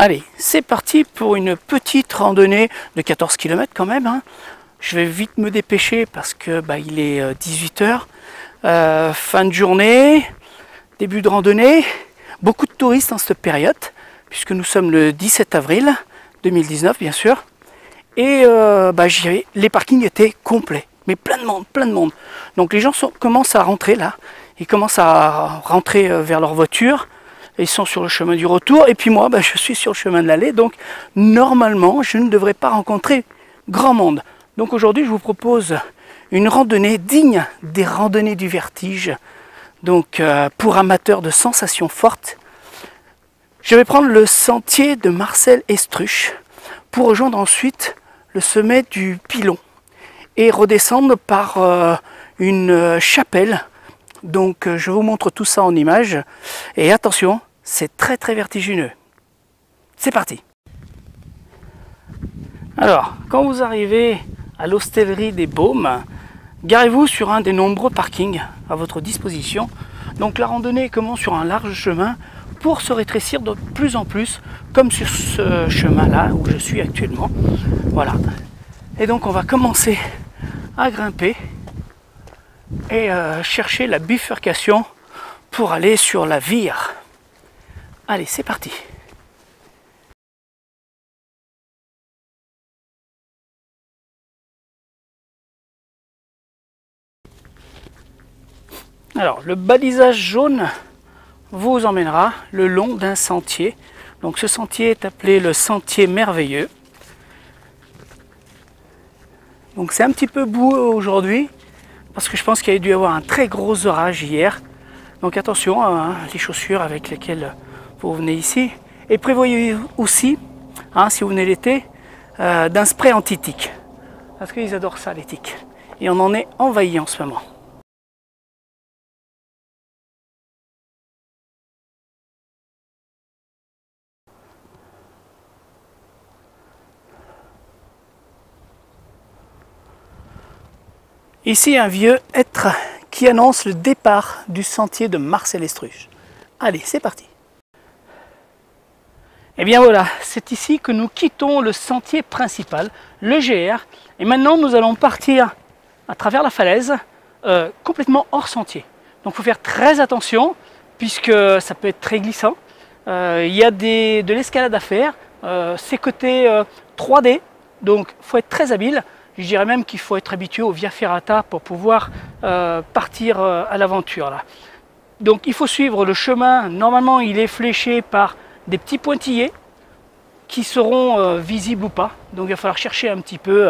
Allez, c'est parti pour une petite randonnée de 14 km quand même. Hein. Je vais vite me dépêcher parce que il est 18 h. Fin de journée, début de randonnée. Beaucoup de touristes en cette période, puisque nous sommes le 17 avril 2019 bien sûr. Et les parkings étaient complets, mais plein de monde, plein de monde. Donc les gens commencent à rentrer là, ils commencent à rentrer vers leur voiture. Ils sont sur le chemin du retour, et puis moi, je suis sur le chemin de l'aller, donc normalement, je ne devrais pas rencontrer grand monde. Donc aujourd'hui, je vous propose une randonnée digne des randonnées du vertige, donc pour amateurs de sensations fortes. Je vais prendre le sentier de Marcel Estruche pour rejoindre ensuite le sommet du Pilon et redescendre par une chapelle. Donc je vous montre tout ça en images, et attention, c'est très très vertigineux. C'est parti. Alors, quand vous arrivez à l'hostellerie des Baumes, garez-vous sur un des nombreux parkings à votre disposition. Donc la randonnée commence sur un large chemin pour se rétrécir de plus en plus, comme sur ce chemin-là où je suis actuellement. Voilà. Et donc on va commencer à grimper et chercher la bifurcation pour aller sur la Vire. Allez, c'est parti. Alors, le balisage jaune vous emmènera le long d'un sentier. Donc ce sentier est appelé le sentier merveilleux. Donc c'est un petit peu boueux aujourd'hui, parce que je pense qu'il y a dû y avoir un très gros orage hier. Donc attention à les chaussures avec lesquelles vous venez ici. Et prévoyez aussi, si vous venez l'été, d'un spray anti-tique. Parce qu'ils adorent ça, les tiques. Et on en est envahi en ce moment. Ici, un vieux hêtre qui annonce le départ du sentier de Marcel Estruche. Allez, c'est parti. Et bien voilà, c'est ici que nous quittons le sentier principal, le GR. Et maintenant, nous allons partir à travers la falaise, complètement hors sentier. Donc il faut faire très attention, puisque ça peut être très glissant. Il y a de l'escalade à faire. C'est côté 3D, donc il faut être très habile. Je dirais même qu'il faut être habitué au Via Ferrata pour pouvoir partir à l'aventure. Donc il faut suivre le chemin. Normalement, il est fléché par des petits pointillés qui seront visibles ou pas. Donc il va falloir chercher un petit peu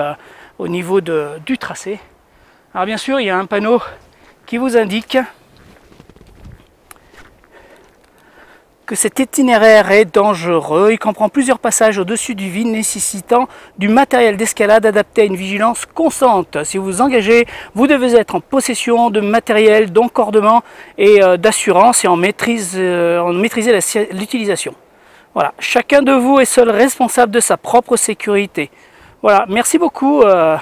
au niveau du tracé. Alors bien sûr, il y a un panneau qui vous indique que cet itinéraire est dangereux. Il comprend plusieurs passages au-dessus du vide nécessitant du matériel d'escalade adapté à une vigilance constante. Si vous vous engagez, vous devez être en possession de matériel d'encordement et d'assurance et en maîtriser l'utilisation. Voilà, chacun de vous est seul responsable de sa propre sécurité. Voilà, merci beaucoup à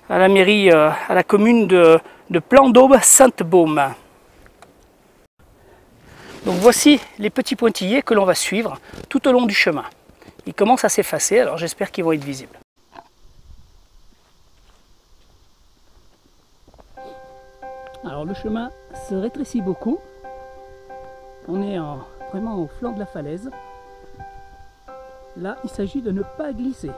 la mairie, à la commune de Plan d'Aube Sainte-Baume. Donc voici les petits pointillés que l'on va suivre tout au long du chemin. Ils commencent à s'effacer, alors j'espère qu'ils vont être visibles. Alors le chemin se rétrécit beaucoup. On est vraiment au flanc de la falaise. Là, il s'agit de ne pas glisser.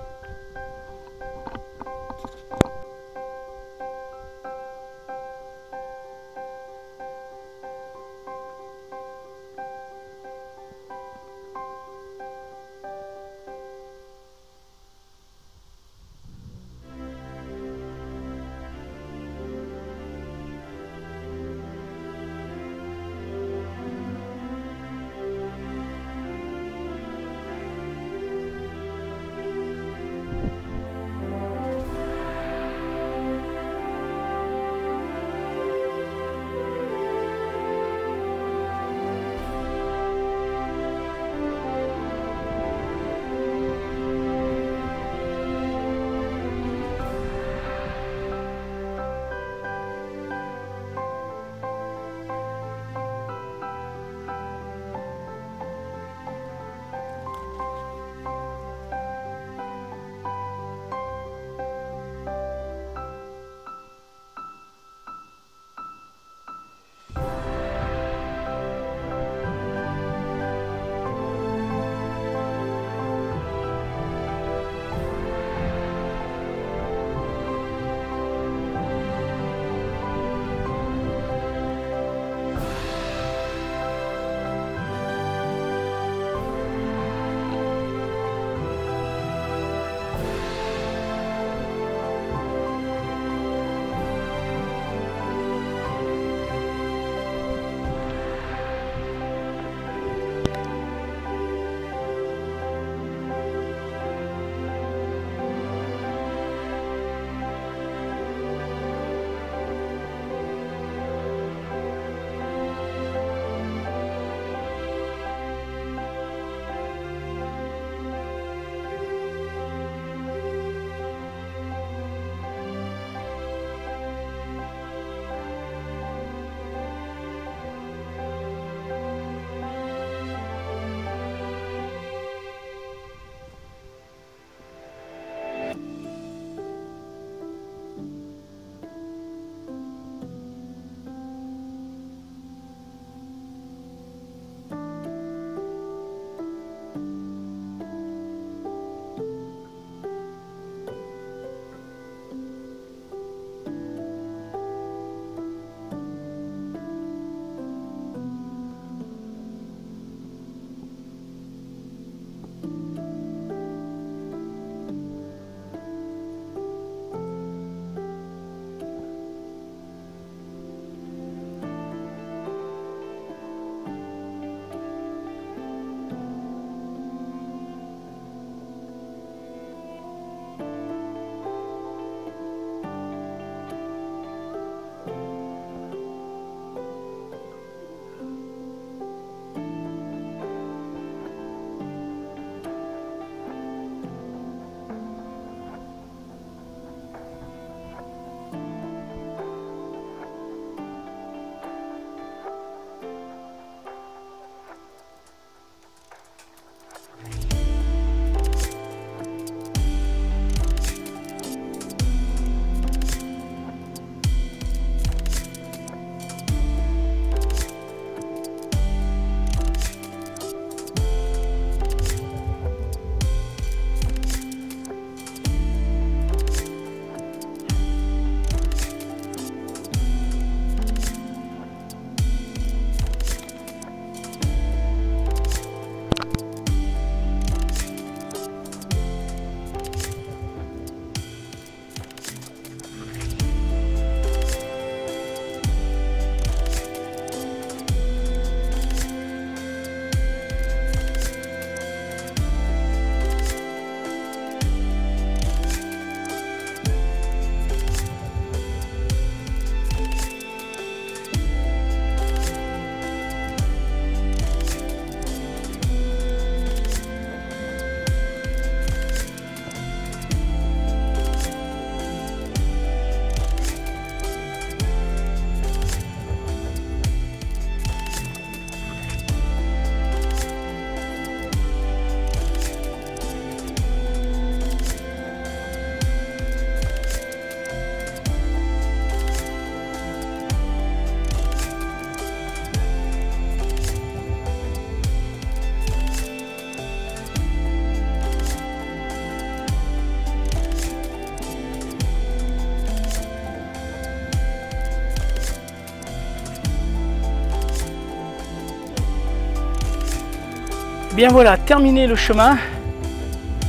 Bien voilà, terminé le chemin.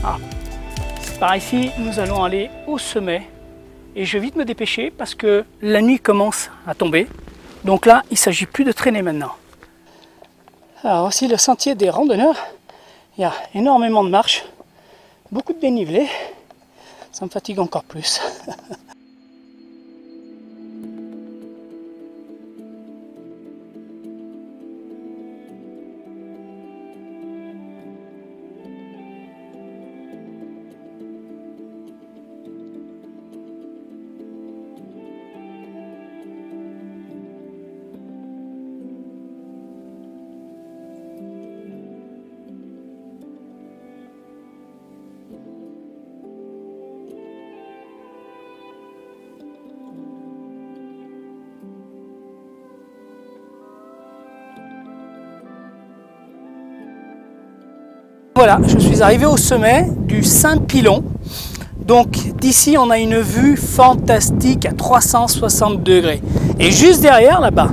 Ah, par ici, nous allons aller au sommet. Et je vais vite me dépêcher parce que la nuit commence à tomber. Donc là, il ne s'agit plus de traîner maintenant. Alors voici le sentier des randonneurs. Il y a énormément de marches, beaucoup de dénivelé. Ça me fatigue encore plus. Voilà, je suis arrivé au sommet du Saint-Pilon. Donc d'ici, on a une vue fantastique à 360 degrés. Et juste derrière, là-bas,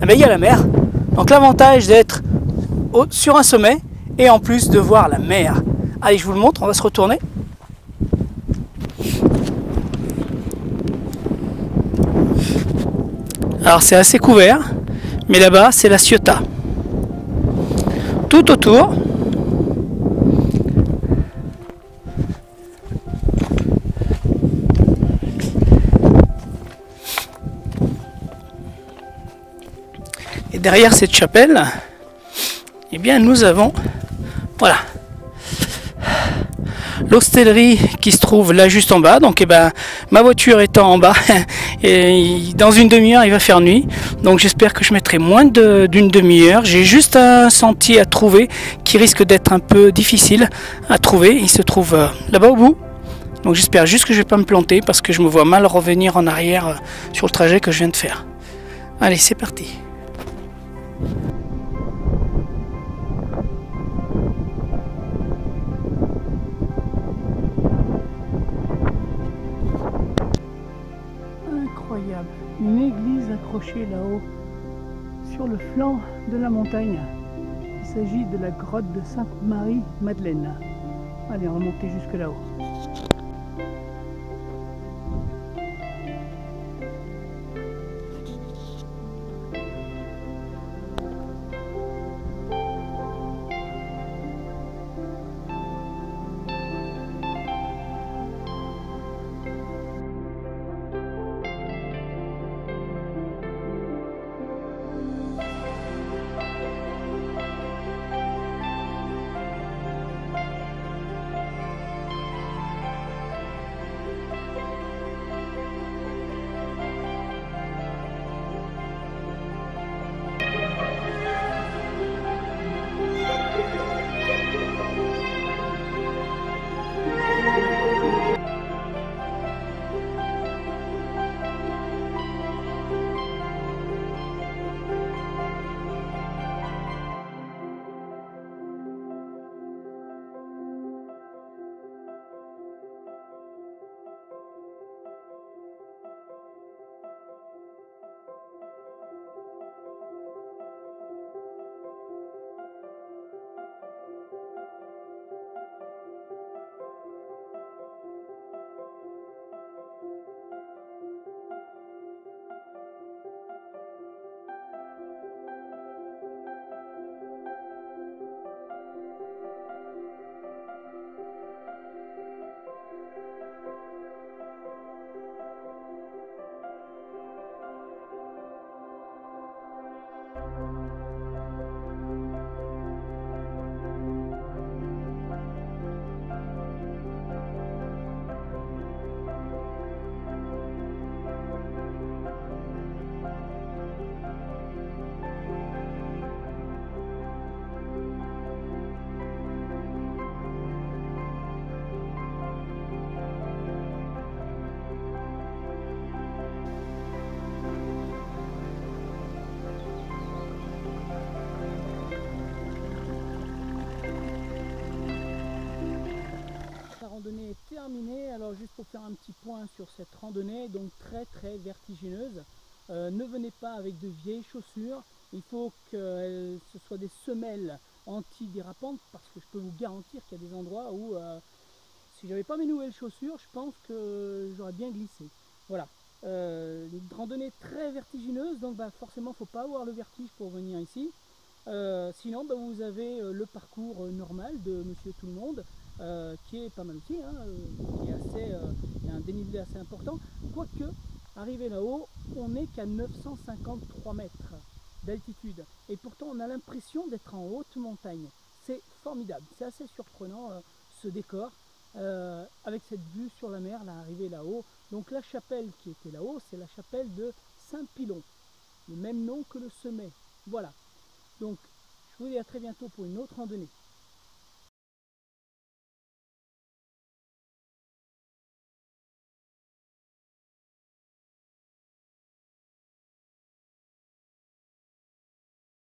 il y a la mer. Donc l'avantage d'être sur un sommet et en plus de voir la mer. Allez, je vous le montre, on va se retourner. Alors c'est assez couvert, mais là-bas, c'est la Ciotat. Tout autour, et derrière cette chapelle, eh bien nous avons, voilà, l'hostellerie qui se trouve là juste en bas. Donc eh ben, ma voiture étant en bas, et dans une demi-heure il va faire nuit. Donc j'espère que je mettrai moins d'une demi-heure. J'ai juste un sentier à trouver qui risque d'être un peu difficile à trouver. Il se trouve là-bas au bout. Donc j'espère juste que je ne vais pas me planter parce que je me vois mal revenir en arrière sur le trajet que je viens de faire. Allez, c'est parti. Incroyable, une église accrochée là-haut sur le flanc de la montagne. Il s'agit de la grotte de Sainte-Marie-Madeleine. Allez, on va monter jusque là-haut. Randonnée est terminée. Alors juste pour faire un petit point sur cette randonnée, donc très vertigineuse, ne venez pas avec de vieilles chaussures. Il faut que ce soit des semelles anti-dérapante, parce que je peux vous garantir qu'il y a des endroits où si j'avais pas mes nouvelles chaussures, je pense que j'aurais bien glissé. Voilà. Une randonnée très vertigineuse, donc forcément il ne faut pas avoir le vertige pour venir ici. Sinon vous avez le parcours normal de Monsieur Tout le Monde, qui est pas mal aussi, hein, qui est assez, il y a un dénivelé assez important, quoique arrivé là-haut on n'est qu'à 953 mètres d'altitude et pourtant on a l'impression d'être en haute montagne. C'est formidable, c'est assez surprenant ce décor. Avec cette vue sur la mer, là, arrivé là-haut. Donc la chapelle qui était là-haut, c'est la chapelle de Saint-Pilon, le même nom que le sommet. Voilà. Donc je vous dis à très bientôt pour une autre randonnée.